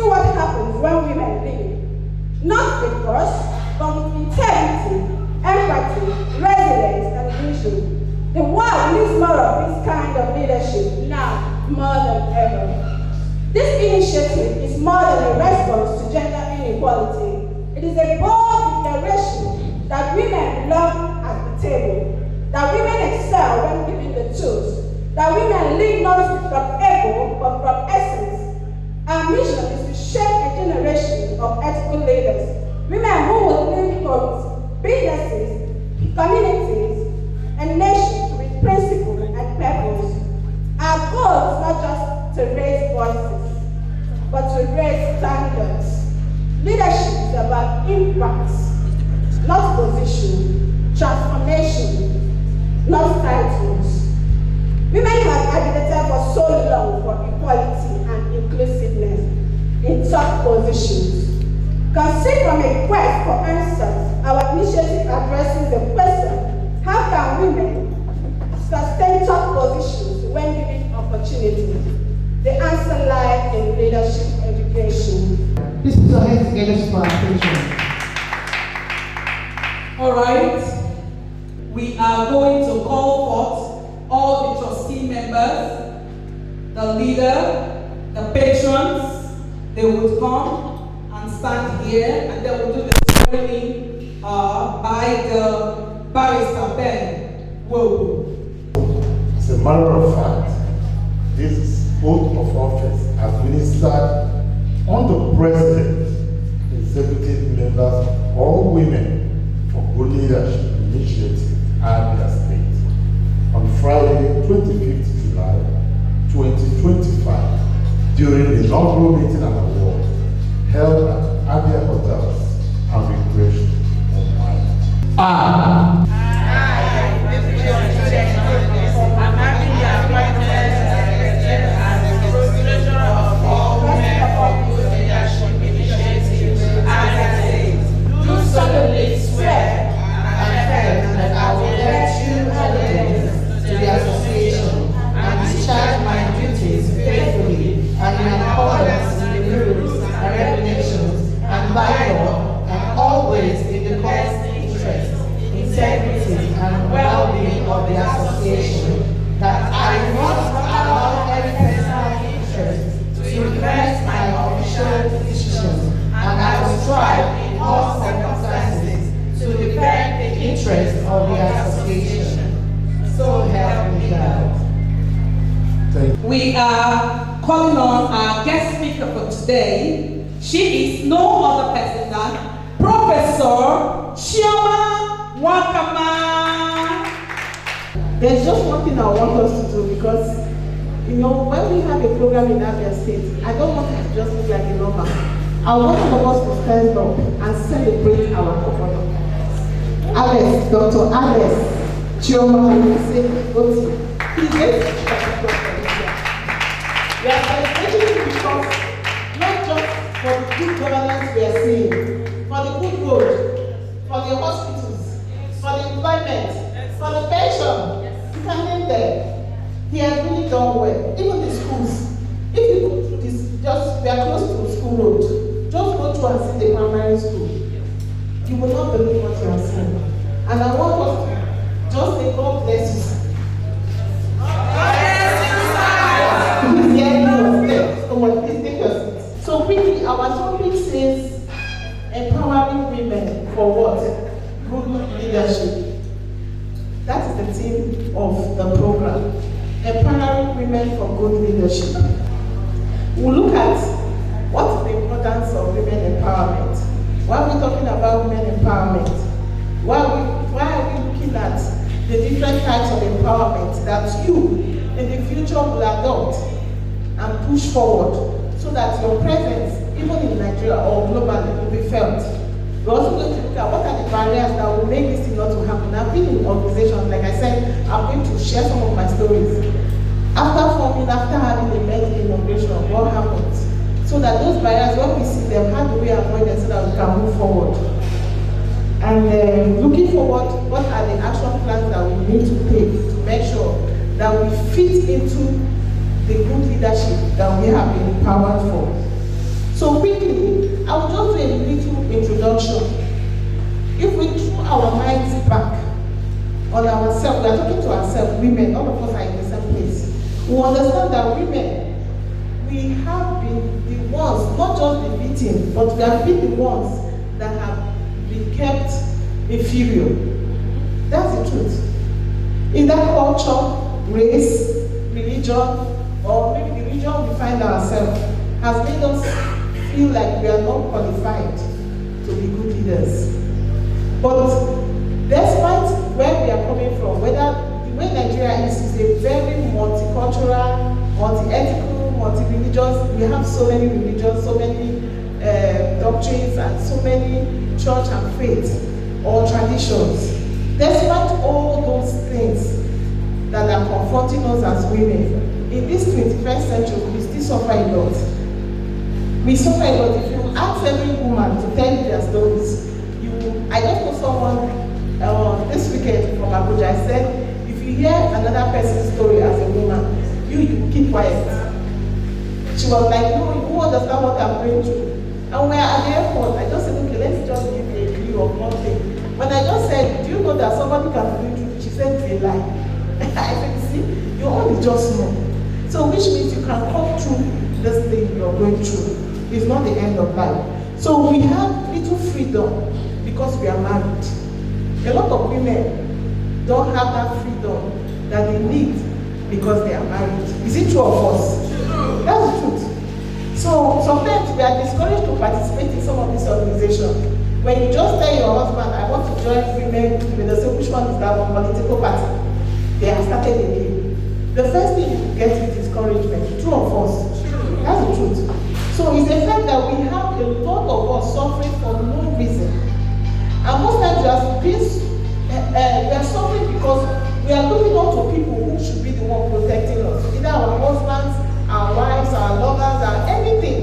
what happens when women lead. Not with force, but with integrity, empathy, resilience, and vision. The world needs more of this kind of leadership now more than ever. This initiative is more than a response to gender inequality. It is a bold declaration that women belong at the table, that women excel when given the tools, that women lead not from ego but from essence. Our mission is to shape a generation of ethical leaders, women who will lead homes, businesses, communities, and nations with principle and purpose. Our goal is not just to raise voices, but to raise standards. Leadership is about impact, not position, transformation, not titles. Women have agitated for so long for equality and inclusiveness in top positions. Conceived from a quest for answers, our initiative addresses the question, how can women sustain top positions when given opportunity? The answer lies in leadership education. Please put your hands together for our attention. All right. We are going to call forth all the trustee members, the leader, the patrons. They would come and stand here, and they will do the swearing by the barrister Ben. Whoa. As a matter of fact, this oath of office has ministered on the President, executive members, all women for good leadership initiative, Abia State, on Friday, 25th July, 2025, during the inaugural meeting and award held at Abia Hotels and Recreation on Mine. We are calling on our guest speaker for today. She is no other person than Professor Chioma Nwakamma. There's just one thing I want us to do, because, when we have a program in Abia State, I don't want it to just look like a normal. I want all of us to stand up and celebrate our governor. Alex, Dr. Alex, Chioma, we are celebrating because not just for the good governance we are seeing, for the good road, for the hospitals, for the employment, for the pension, you can name them. He has really done well. Even the schools. If you go through this, we are close to school road. Just go through and see the primary school. You will not believe what you are seeing. And I want us to just say, God bless you. Please take your seats. So quickly, our topic says empowering women for what? Good leadership. That is the theme of the program. Empowering women for good leadership. We'll look at what is the importance of women empowerment. Why are we talking about women empowerment? Why are we looking at the different types of empowerment that you in the future will adopt and push forward, so that your presence, even in Nigeria or globally, will be felt. We're also going to look at what are the barriers that will make this thing not to happen. I've been in organizations, like I said, I'm going to share some of my stories. After having a mental inauguration, what happens? So that those barriers, when we see them, how do we avoid them so that we can move forward? And looking forward, what are the action plans that we need to take to make sure that we fit into the good leadership that we have been empowered for. So because we are talking to ourselves, women, all of us are in the same place. We understand that women, we have been the ones, not just the victims, but we have been the ones that have been kept inferior. That's the truth. In that culture, race, religion, or maybe the region we find ourselves has made us feel like we are not qualified to be good leaders. But despite where we are coming from, whether the way Nigeria is a very multicultural, multi-ethical, multi-religious, we have so many religions, so many doctrines, and so many church and faith or traditions. Despite all those things that are confronting us as women, in this 21st century, we still suffer a lot. We suffer a lot. If you ask every woman to tell you their stories, I just know someone this weekend from Abuja. I said, if you hear another person's story as a woman, you keep quiet. She was like, no, you won't understand what I'm going through. And we're at the airport. I just said, okay, let's just give you a view of one thing. When I just said, do you know that somebody can be through? She said, it's a lie. I said, see, you only just know. So which means you can come through this thing you're going through. It's not the end of life. So we have little freedom because we are married. A lot of women don't have that freedom that they need because they are married. Is it true of us? That's the truth. So sometimes we are discouraged to participate in some of these organizations. When you just tell your husband, I want to join women, they say, which one is that one? Political party. They have started a game. The first thing you get is discouragement. True or false? That's the truth. So it's the fact that we have a lot of us suffering for no reason. And most times we are suffering because we are looking up to people who should be the one protecting us. Either our husbands, our wives, our lovers, or anything.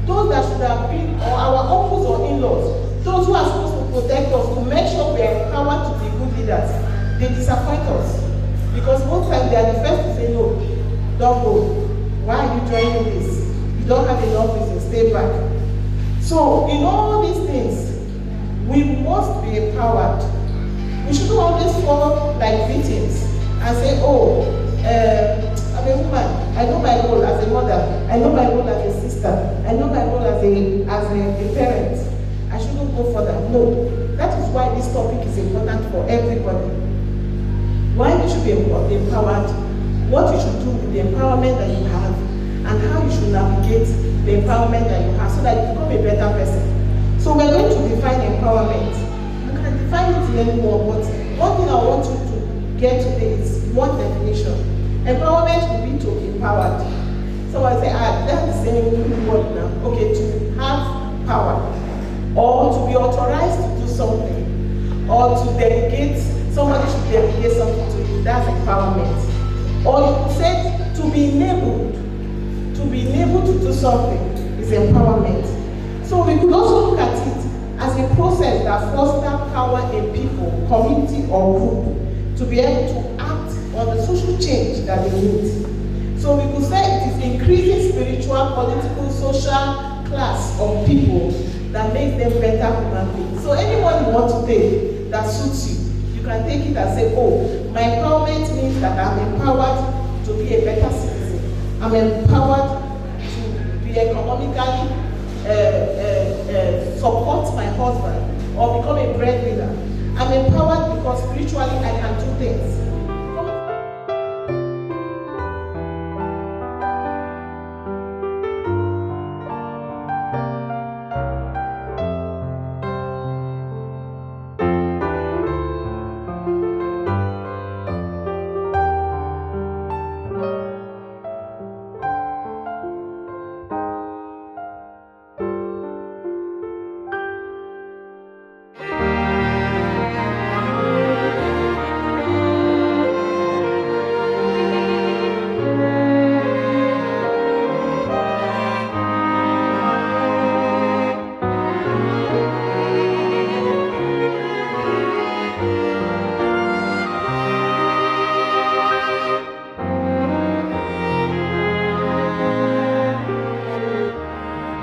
Those that should have been, or our uncles or in-laws, those who are supposed to protect us, to make sure we are empowered to be good leaders, they disappoint us. Because most times they are the first to say, no, don't go. Why are you joining this? You don't have enough reason, stay back. So in all these things, we must be empowered. We shouldn't always fall like victims and say, oh, I'm a woman. I know my role as a mother. I know my role as a sister. I know my role as a parent. I shouldn't go further. No. That is why this topic is important for everybody. Why you should be empowered, what you should do with the empowerment that you have, and how you should navigate the empowerment that you have so that you become a better person. So we're going to define empowerment. You can define it in any word, but one thing I want you to get today is one definition. Empowerment will be to be empowered. So I say, that's the same word now. Okay, to have power, or to be authorized to do something, or to delegate. Somebody should delegate something to you. That's empowerment. Or you said to be enabled to do something is empowerment. So we could also look at it as a process that fosters power in people, community, or group to be able to act on the social change that they need. So we could say it is increasing spiritual, political, social class of people that makes them better human beings. So anyone you want to take that suits you, you can take it and say, oh, my empowerment means that I'm empowered to be a better citizen. I'm empowered to be economically, support my husband or become a breadwinner. I'm empowered because spiritually I can do things.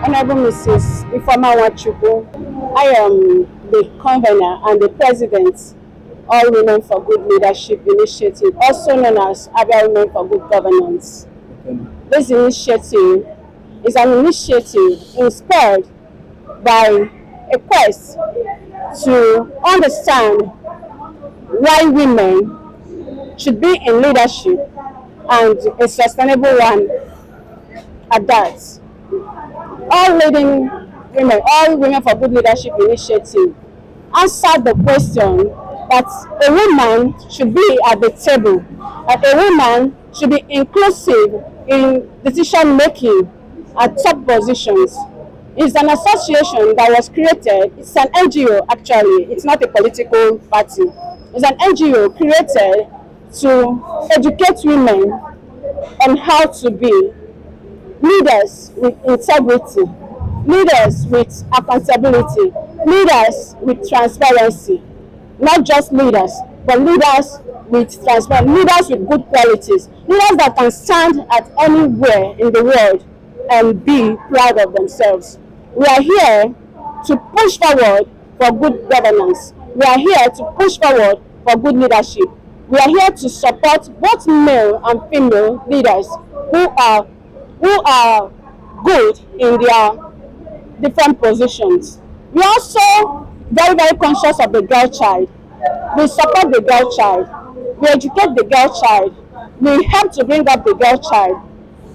Honorable Mrs. Ifeoma Nwachukwu, I am the convener and the president All Women for Good Leadership Initiative, also known as Abia Women for Good Governance. This initiative is an initiative inspired by a quest to understand why women should be in leadership, and a sustainable one at that. All Women for Good Leadership Initiative answered the question that a woman should be at the table, that a woman should be inclusive in decision making at top positions. It's an association that was created, it's an NGO actually, it's not a political party. It's an NGO created to educate women on how to be leaders with integrity, leaders with accountability, leaders with transparency. Not just leaders, but leaders with transparency, leaders with good qualities, leaders that can stand at anywhere in the world and be proud of themselves. We are here to push forward for good governance. We are here to push forward for good leadership. We are here to support both male and female leaders who are good in their different positions. We are also very, very conscious of the girl child. We support the girl child. We educate the girl child. We help to bring up the girl child,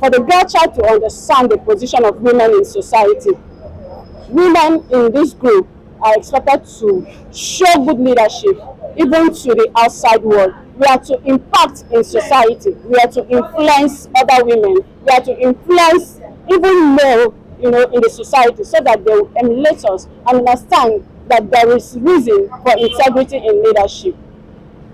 for the girl child to understand the position of women in society. Women in this group are expected to show good leadership even to the outside world. We are to impact in society. We are to influence other women. We are to influence even male, in the society, so that they will emulate us and understand that there is reason for integrity in leadership.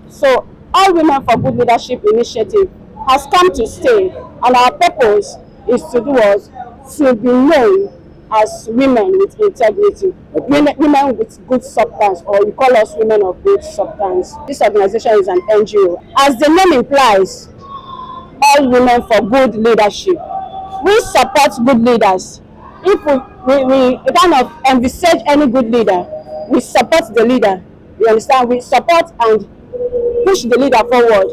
So, All Women for Good Leadership Initiative has come to stay, and our purpose is to be known as women with integrity, women with good substance, or we call us women of good substance. This organization is an NGO. As the name implies, All Women for Good Leadership. We support good leaders. If we kind of envisage any good leader, we support the leader. You understand? We support and push the leader forward.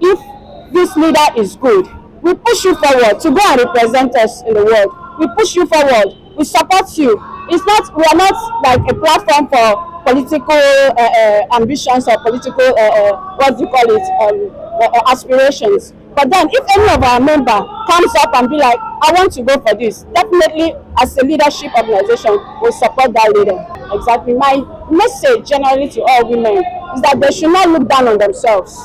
If this leader is good, we push you forward to go and represent us in the world. We push you forward. We support you. We are not like a platform for political ambitions or political aspirations. But then if any of our member comes up and be like, I want to go for this, definitely as a leadership organization, we'll support that leader. Exactly. My message generally to all women is that they should not look down on themselves.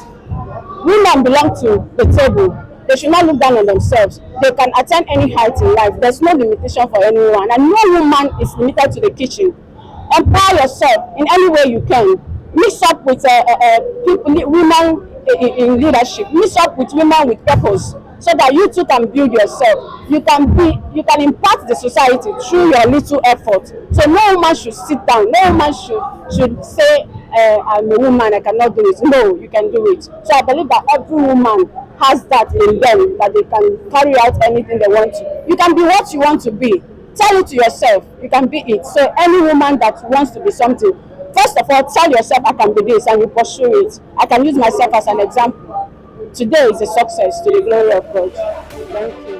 Women belong to the table. They should not look down on themselves. They can attain any height in life. There's no limitation for anyone. And no woman is limited to the kitchen. Empower yourself in any way you can. Mix up with women in leadership. Mix up with women with purpose, so that you too can build yourself. You can impact the society through your little effort. So no woman should sit down. No woman should say, I'm a woman, I cannot do it. No, you can do it. So I believe that every woman has that in them, that they can carry out anything they want to. You can be what you want to be. Tell it to yourself, you can be it. So any woman that wants to be something, first of all, tell yourself I can be this, and you pursue it. I can use myself as an example. Today is a success to the glory of God. Thank you.